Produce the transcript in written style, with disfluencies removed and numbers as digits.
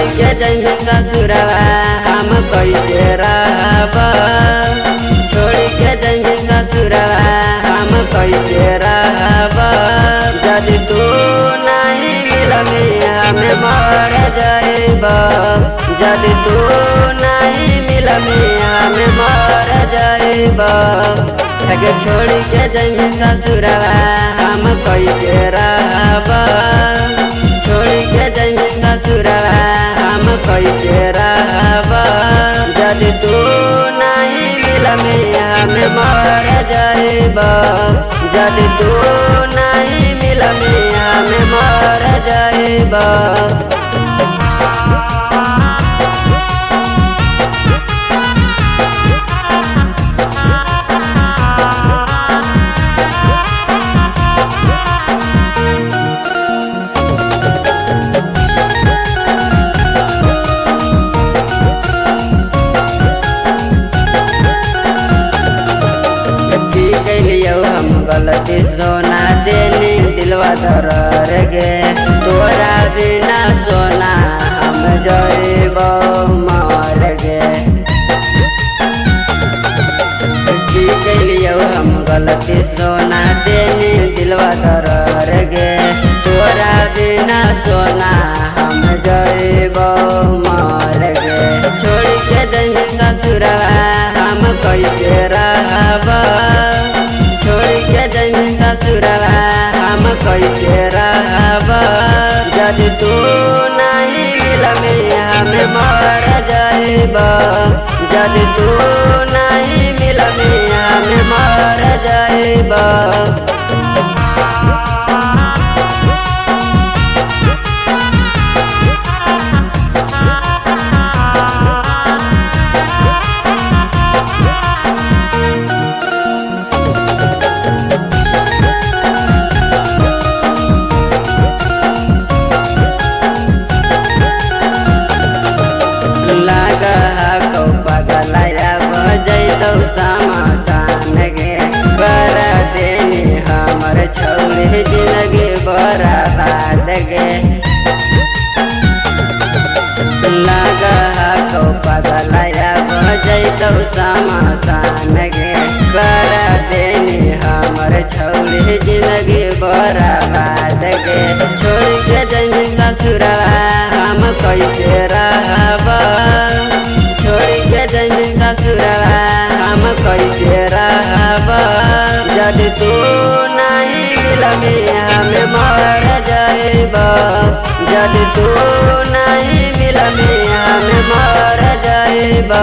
के जइबे ससुरवा हम कैसे रहब। छोड़ के जइबे ससुरवा हम कैसे रहब। यदि तू नहीं मिलबे हमें मर जाइब। यदि तू नहीं मिलबे हमें मर जाइब। छोड़ के जइबे ससुरवा हम कैसे रहब। छोड़ के जइबे ससुरवा हम कैसे रहब। यदि तू नहीं मिलबे हमें मर जाइब। यदि तू नहीं मिलबे हमें मर जाइब। हम गलती सोना देने दिलवा दर्द गे। तोरा बिना सोना हम जाइब मर गे। की कैलियो हम गलती सोना देने दिलवा दर्द गे। तोरा बिना सोना हम जाइब मर गे। छोड़ के जइबे ससुरवा हम कैसे रहब। छोड़ के जइबे ससुरवा हम कैसे रहब। यदि तू नहीं मिलबे हमें मर जाइब। यदि तू नहीं मिलबे हमें मर जाइब। पगलाया बजैतौ समासान गे। कर देनी हमर छौरे जिंदगी बर्बाद गे। लागो पगलाया बजैतौ समासान गे। कर देनी हमर छौरे जिंदगी बर्बाद गे। छोड़ के जइबे ससुरवा हम कैसे रहब। छोड़ के जइबे ससुरवा हम कैसे रहब। यदि तू नहीं मिलबे हमें मर जाइब। यदि तू नहीं मिलबे हमें मर जाइब।